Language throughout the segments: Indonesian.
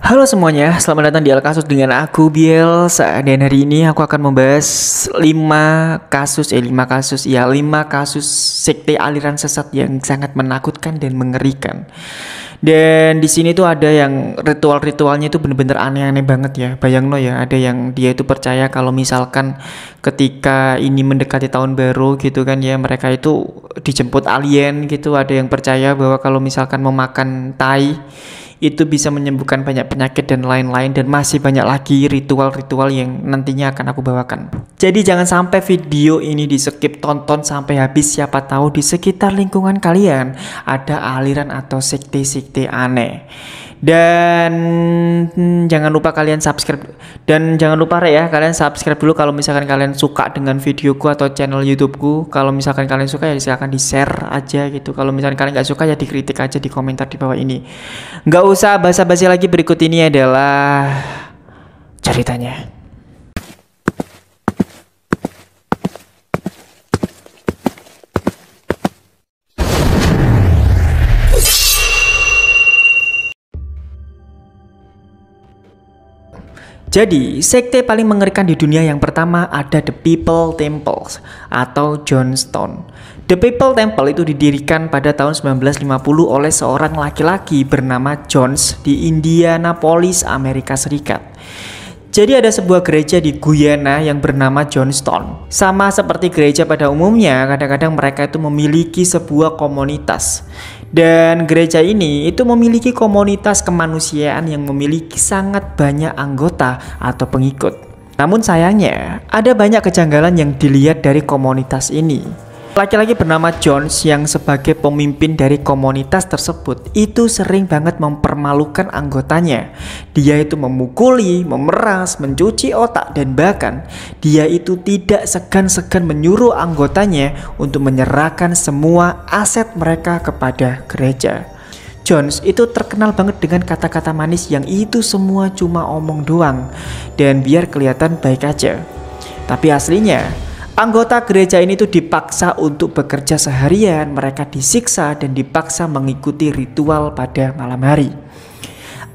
Halo semuanya, selamat datang di Alkasus dengan aku Biel. Dan hari ini aku akan membahas 5 kasus sekte aliran sesat yang sangat menakutkan dan mengerikan. Dan di sini tuh ada yang ritual-ritualnya itu bener-bener aneh-aneh banget ya. Bayang lo ya, ada yang dia itu percaya kalau misalkan ketika ini mendekati tahun baru gitu kan ya, mereka itu dijemput alien gitu. Ada yang percaya bahwa kalau misalkan memakan tai itu bisa menyembuhkan banyak penyakit dan lain-lain, dan masih banyak lagi ritual-ritual yang nantinya akan aku bawakan. Jadi jangan sampai video ini di skip, tonton sampai habis, siapa tahu di sekitar lingkungan kalian ada aliran atau sekte-sekte aneh. Dan jangan lupa kalian subscribe, dan jangan lupa ya kalian subscribe dulu kalau misalkan kalian suka dengan videoku atau channel YouTubeku. Kalau misalkan kalian suka ya silahkan di share aja gitu. Kalau misalkan kalian nggak suka ya dikritik aja di komentar di bawah ini. Nggak usah basa-basi lagi, berikut ini adalah ceritanya. Jadi, sekte paling mengerikan di dunia yang pertama ada The People Temples atau Jonestown. The People Temple itu didirikan pada tahun 1950 oleh seorang laki-laki bernama Jones di Indianapolis, Amerika Serikat. Jadi ada sebuah gereja di Guyana yang bernama Jonestown. Sama seperti gereja pada umumnya, kadang-kadang mereka itu memiliki sebuah komunitas. Dan gereja ini itu memiliki komunitas kemanusiaan yang memiliki sangat banyak anggota atau pengikut. Namun sayangnya, ada banyak kejanggalan yang dilihat dari komunitas ini. Laki-laki bernama Jones yang sebagai pemimpin dari komunitas tersebut itu sering banget mempermalukan anggotanya. Dia itu memukuli, memeras, mencuci otak, dan bahkan dia itu tidak segan-segan menyuruh anggotanya untuk menyerahkan semua aset mereka kepada gereja. Jones itu terkenal banget dengan kata-kata manis yang itu semua cuma omong doang dan biar kelihatan baik aja. Tapi aslinya anggota gereja ini tuh dipaksa untuk bekerja seharian, mereka disiksa dan dipaksa mengikuti ritual pada malam hari.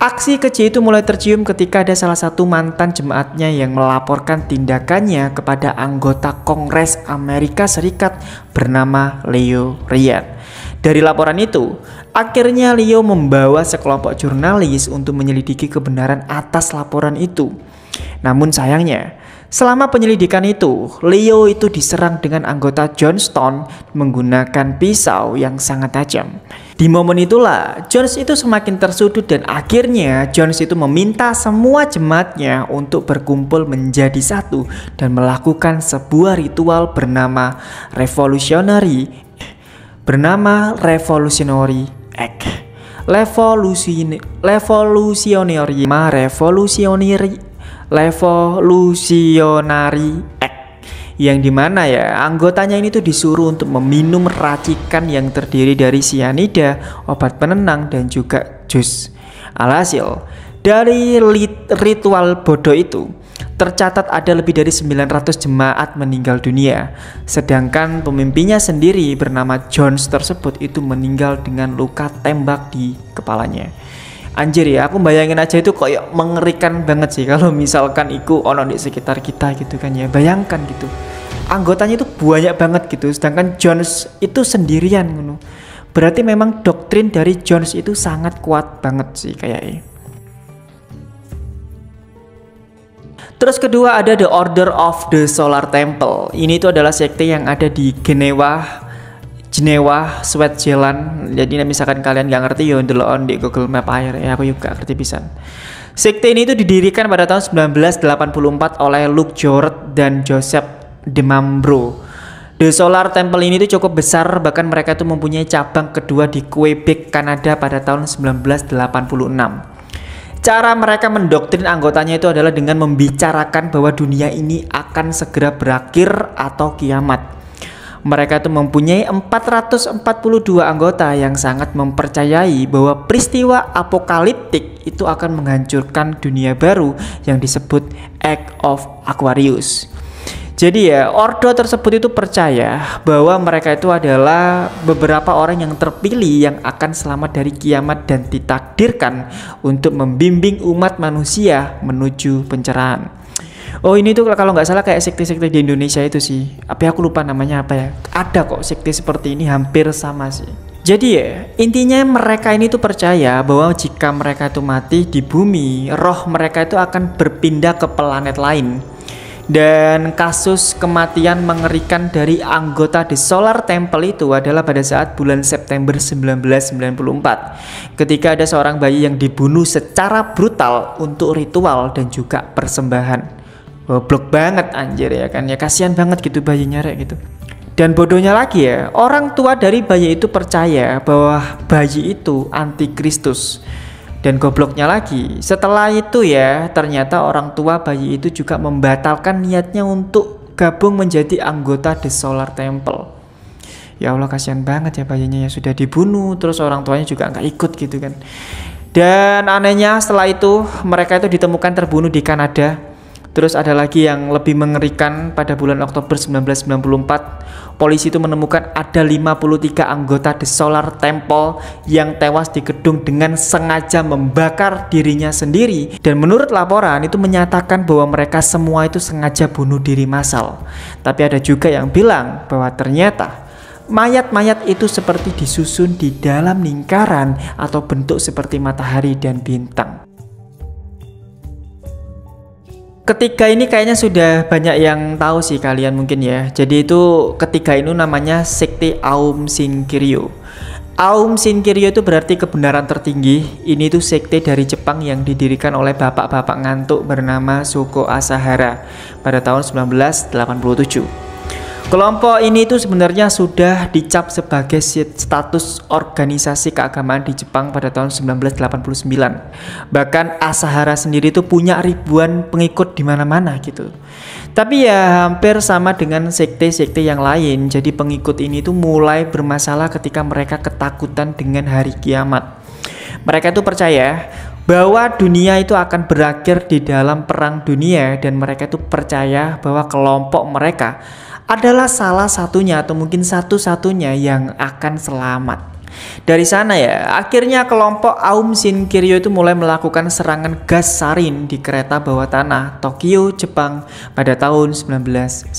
Aksi keji itu mulai tercium ketika ada salah satu mantan jemaatnya yang melaporkan tindakannya kepada anggota Kongres Amerika Serikat bernama Leo Ryan. Dari laporan itu, akhirnya Leo membawa sekelompok jurnalis untuk menyelidiki kebenaran atas laporan itu. Namun sayangnya, selama penyelidikan itu, Leo itu diserang dengan anggota Jonestown menggunakan pisau yang sangat tajam. Di momen itulah, Jones itu semakin tersudut dan akhirnya Jones itu meminta semua jemaatnya untuk berkumpul menjadi satu dan melakukan sebuah ritual bernama Revolutionary Act. Revolutionary Act, yang dimana ya anggotanya ini tuh disuruh untuk meminum racikan yang terdiri dari sianida, obat penenang, dan juga jus. Alhasil dari ritual bodoh itu tercatat ada lebih dari 900 jemaat meninggal dunia, sedangkan pemimpinnya sendiri bernama Jones tersebut itu meninggal dengan luka tembak di kepalanya. Anjir ya, aku bayangin aja itu kayak mengerikan banget sih kalau misalkan iku ono di sekitar kita gitu kan ya. Bayangkan gitu, anggotanya itu banyak banget gitu, sedangkan Jones itu sendirian gitu. Berarti memang doktrin dari Jones itu sangat kuat banget sih kayaknya. Terus kedua ada The Order of the Solar Temple. Ini itu adalah sekte yang ada di Genewa, Switzerland. Jadi misalkan kalian gak ngerti ya ndelok di Google Map air ya, aku juga ngerti pisan. Sekte ini itu didirikan pada tahun 1984 oleh Luke Jordan dan Joseph DeMambro. The Solar Temple ini tuh cukup besar, bahkan mereka tuh mempunyai cabang kedua di Quebec, Kanada pada tahun 1986. Cara mereka mendoktrin anggotanya itu adalah dengan membicarakan bahwa dunia ini akan segera berakhir atau kiamat. Mereka itu mempunyai 442 anggota yang sangat mempercayai bahwa peristiwa apokaliptik itu akan menghancurkan dunia baru yang disebut Act of Aquarius. Jadi ya, ordo tersebut itu percaya bahwa mereka itu adalah beberapa orang yang terpilih yang akan selamat dari kiamat dan ditakdirkan untuk membimbing umat manusia menuju pencerahan. Oh, ini tuh kalau nggak salah kayak sekte-sekte di Indonesia itu sih. Apa aku lupa namanya apa ya. Ada kok sekte seperti ini, hampir sama sih. Jadi ya, intinya mereka ini tuh percaya bahwa jika mereka itu mati di bumi, roh mereka itu akan berpindah ke planet lain. Dan kasus kematian mengerikan dari anggota The Solar Temple itu adalah pada saat bulan September 1994, ketika ada seorang bayi yang dibunuh secara brutal untuk ritual dan juga persembahan. Goblok banget anjir ya kan, ya kasihan banget gitu bayinya rek gitu. Dan bodohnya lagi ya, orang tua dari bayi itu percaya bahwa bayi itu antikristus. Dan gobloknya lagi, setelah itu ya, ternyata orang tua bayi itu juga membatalkan niatnya untuk gabung menjadi anggota The Solar Temple. Ya Allah, kasihan banget ya bayinya ya, sudah dibunuh, terus orang tuanya juga nggak ikut gitu kan. Dan anehnya setelah itu, mereka itu ditemukan terbunuh di Kanada. Terus ada lagi yang lebih mengerikan, pada bulan Oktober 1994, polisi itu menemukan ada 53 anggota The Solar Temple yang tewas di gedung dengan sengaja membakar dirinya sendiri. Dan menurut laporan itu menyatakan bahwa mereka semua itu sengaja bunuh diri massal. Tapi ada juga yang bilang bahwa ternyata mayat-mayat itu seperti disusun di dalam lingkaran atau bentuk seperti matahari dan bintang. Ketiga ini kayaknya sudah banyak yang tahu sih kalian mungkin ya. Jadi itu ketiga ini namanya sekte Aum Shinrikyo. Aum Shinrikyo itu berarti kebenaran tertinggi. Ini tuh sekte dari Jepang yang didirikan oleh bapak-bapak ngantuk bernama Shoko Asahara pada tahun 1987. Kelompok ini itu sebenarnya sudah dicap sebagai status organisasi keagamaan di Jepang pada tahun 1989. Bahkan Asahara sendiri itu punya ribuan pengikut di mana-mana gitu. Tapi ya hampir sama dengan sekte-sekte yang lain. Jadi pengikut ini tuh mulai bermasalah ketika mereka ketakutan dengan hari kiamat. Mereka itu percaya bahwa dunia itu akan berakhir di dalam perang dunia, dan mereka itu percaya bahwa kelompok mereka adalah salah satunya atau mungkin satu-satunya yang akan selamat. Dari sana ya, akhirnya kelompok Aum Shinrikyo itu mulai melakukan serangan gas sarin di kereta bawah tanah Tokyo, Jepang pada tahun 1995.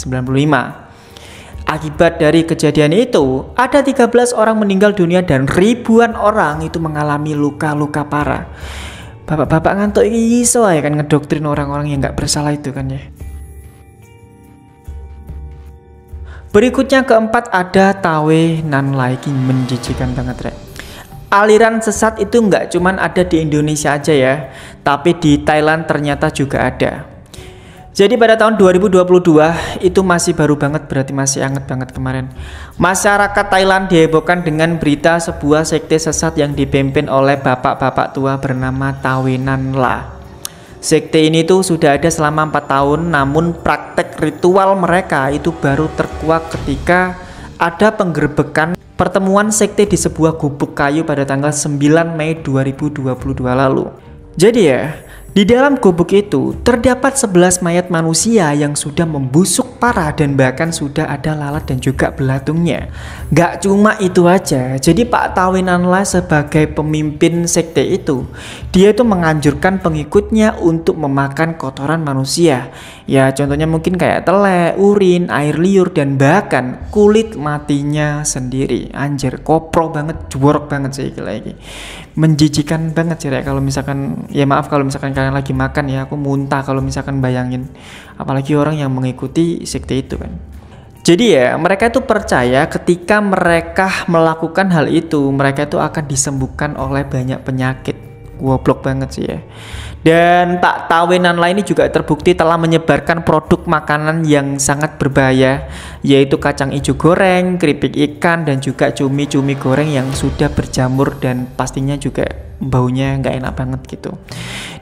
Akibat dari kejadian itu, ada 13 orang meninggal dunia dan ribuan orang itu mengalami luka-luka parah. Bapak-bapak ngantuk ini iso ya kan ngedoktrin orang-orang yang nggak bersalah itu kan ya. Berikutnya keempat ada Tawe Nan Lai, menjijikan banget rek. Aliran sesat itu nggak cuman ada di Indonesia aja ya, tapi di Thailand ternyata juga ada. Jadi pada tahun 2022 itu masih baru banget, berarti masih anget banget kemarin. Masyarakat Thailand dihebohkan dengan berita sebuah sekte sesat yang dipimpin oleh bapak-bapak tua bernama Tawe Nan Lai. Sekte ini tuh sudah ada selama 4 tahun, namun praktek ritual mereka itu baru terkuak ketika ada penggerbekan pertemuan sekte di sebuah gubuk kayu pada tanggal 9 Mei 2022 lalu. Jadi ya, di dalam gubuk itu terdapat 11 mayat manusia yang sudah membusuk parah dan bahkan sudah ada lalat dan juga belatungnya. Gak cuma itu aja, jadi Pak Tawe Nan Lai sebagai pemimpin sekte itu, dia itu menganjurkan pengikutnya untuk memakan kotoran manusia. Ya contohnya mungkin kayak tele, urin, air liur, dan bahkan kulit matinya sendiri. Anjir, kopro banget, jorok banget sih lagi. Menjijikan banget sih kalau misalkan, ya maaf kalau misalkan kalian lagi makan ya, aku muntah kalau misalkan bayangin, apalagi orang yang mengikuti sekte itu kan. Jadi ya mereka itu percaya ketika mereka melakukan hal itu, mereka itu akan disembuhkan oleh banyak penyakit. Goblok banget sih ya. Dan Pak Tawe Nan Lai ini juga terbukti telah menyebarkan produk makanan yang sangat berbahaya, yaitu kacang hijau goreng, keripik ikan, dan juga cumi-cumi goreng yang sudah berjamur dan pastinya juga baunya nggak enak banget gitu.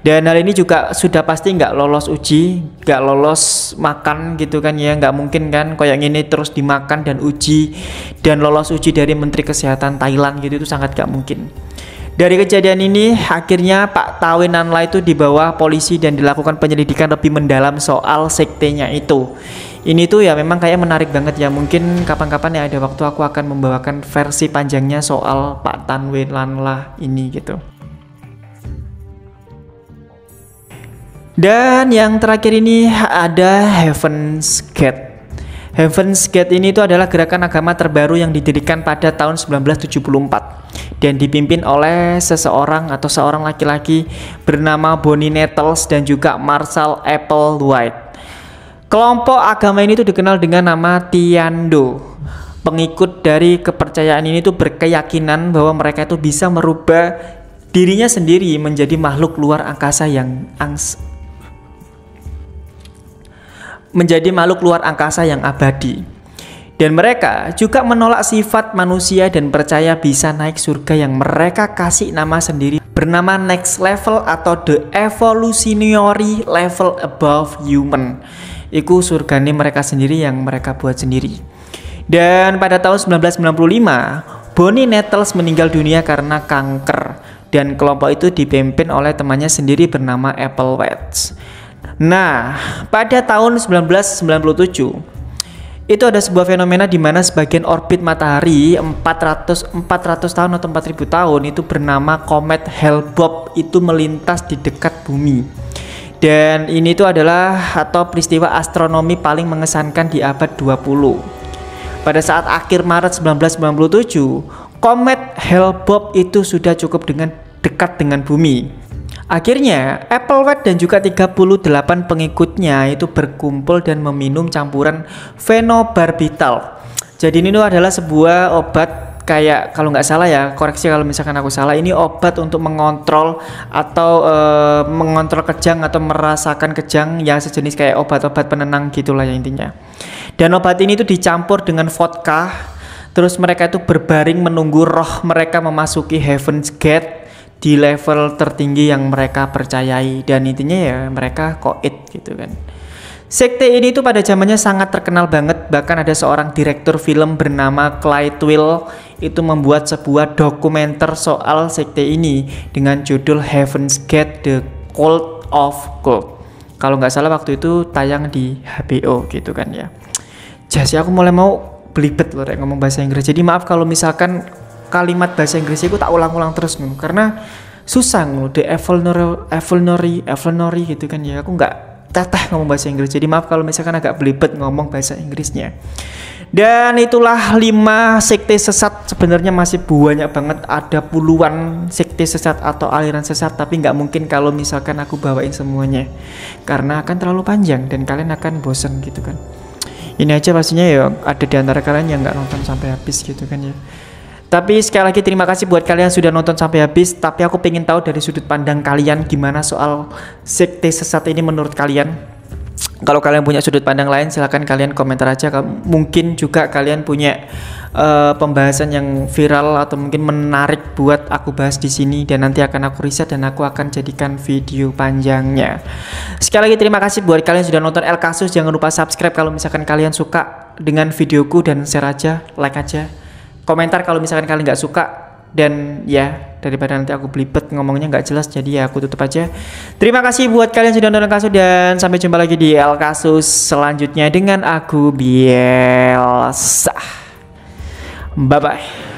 Dan hal ini juga sudah pasti nggak lolos uji, nggak lolos makan gitu kan ya, nggak mungkin kan kayak gini terus dimakan dan uji dan lolos uji dari Menteri Kesehatan Thailand gitu, itu sangat nggak mungkin. Dari kejadian ini akhirnya Pak Tawe Nan Lai itu dibawa polisi dan dilakukan penyelidikan lebih mendalam soal sektenya itu. Ini tuh ya memang kayak menarik banget ya. Mungkin kapan-kapan ya ada waktu aku akan membawakan versi panjangnya soal Pak Tan We Lan lah ini gitu. Dan yang terakhir ini ada Heaven's Gate. Heaven's Gate ini itu adalah gerakan agama terbaru yang didirikan pada tahun 1974 dan dipimpin oleh seseorang atau seorang laki-laki bernama Bonnie Nettles dan juga Marshall Applewhite. Kelompok agama ini tuh dikenal dengan nama Tiando. Pengikut dari kepercayaan ini tuh berkeyakinan bahwa mereka itu bisa merubah dirinya sendiri menjadi makhluk luar angkasa yang abadi. Dan mereka juga menolak sifat manusia dan percaya bisa naik surga yang mereka kasih nama sendiri bernama next level atau the evolutionary level above human. Iku surgane mereka sendiri yang mereka buat sendiri. Dan pada tahun 1995 Bonnie Nettles meninggal dunia karena kanker dan kelompok itu dipimpin oleh temannya sendiri bernama Applewhite. Nah, pada tahun 1997 itu ada sebuah fenomena di mana sebagian orbit matahari 400 tahun atau 4000 tahun itu bernama komet Hale-Bopp itu melintas di dekat bumi. Dan ini tuh adalah atau peristiwa astronomi paling mengesankan di abad 20. Pada saat akhir Maret 1997, komet Hale-Bopp itu sudah cukup dekat dengan bumi. Akhirnya, Applewhite dan juga 38 pengikutnya itu berkumpul dan meminum campuran fenobarbital. Jadi ini tuh adalah sebuah obat kayak, kalau nggak salah ya, koreksi kalau misalkan aku salah, ini obat untuk mengontrol atau mengontrol kejang atau merasakan kejang ya, sejenis kayak obat-obat penenang gitulah ya intinya. Dan obat ini tuh dicampur dengan vodka. Terus mereka itu berbaring menunggu roh mereka memasuki Heaven's Gate di level tertinggi yang mereka percayai, dan intinya ya mereka koit gitu kan. Sekte ini tuh pada zamannya sangat terkenal banget, bahkan ada seorang direktur film bernama Clyde Will itu membuat sebuah dokumenter soal sekte ini dengan judul Heaven's Gate: The Cult of Cult. Kalau nggak salah waktu itu tayang di HBO gitu kan ya. Jadi aku mulai mau belibet loh ngomong bahasa Inggris. Jadi maaf kalau misalkan kalimat bahasa Inggrisnya aku tak ulang-ulang terus nih, karena susah loh, the evolutionary gitu kan ya. Aku nggak teteh ngomong bahasa Inggris, jadi maaf kalau misalkan agak belibet ngomong bahasa Inggrisnya. Dan itulah 5 sekte sesat. Sebenarnya masih banyak banget, ada puluhan sekte sesat atau aliran sesat, tapi nggak mungkin kalau misalkan aku bawain semuanya karena akan terlalu panjang dan kalian akan bosan gitu kan. Ini aja pastinya ya ada di antara kalian yang nggak nonton sampai habis gitu kan ya. Tapi sekali lagi terima kasih buat kalian sudah nonton sampai habis. Tapi aku pengen tahu dari sudut pandang kalian gimana soal sekte sesat ini menurut kalian. Kalau kalian punya sudut pandang lain silahkan kalian komentar aja. Mungkin juga kalian punya pembahasan yang viral atau mungkin menarik buat aku bahas di sini, dan nanti akan aku riset dan aku akan jadikan video panjangnya. Sekali lagi terima kasih buat kalian sudah nonton El Kasus. Jangan lupa subscribe kalau misalkan kalian suka dengan videoku, dan share aja, like aja. Komentar kalau misalkan kalian nggak suka, dan ya daripada nanti aku belibet ngomongnya nggak jelas, jadi ya aku tutup aja. Terima kasih buat kalian sudah nonton Kasus, dan sampai jumpa lagi di El Kasus selanjutnya dengan aku Bielsa. Bye bye.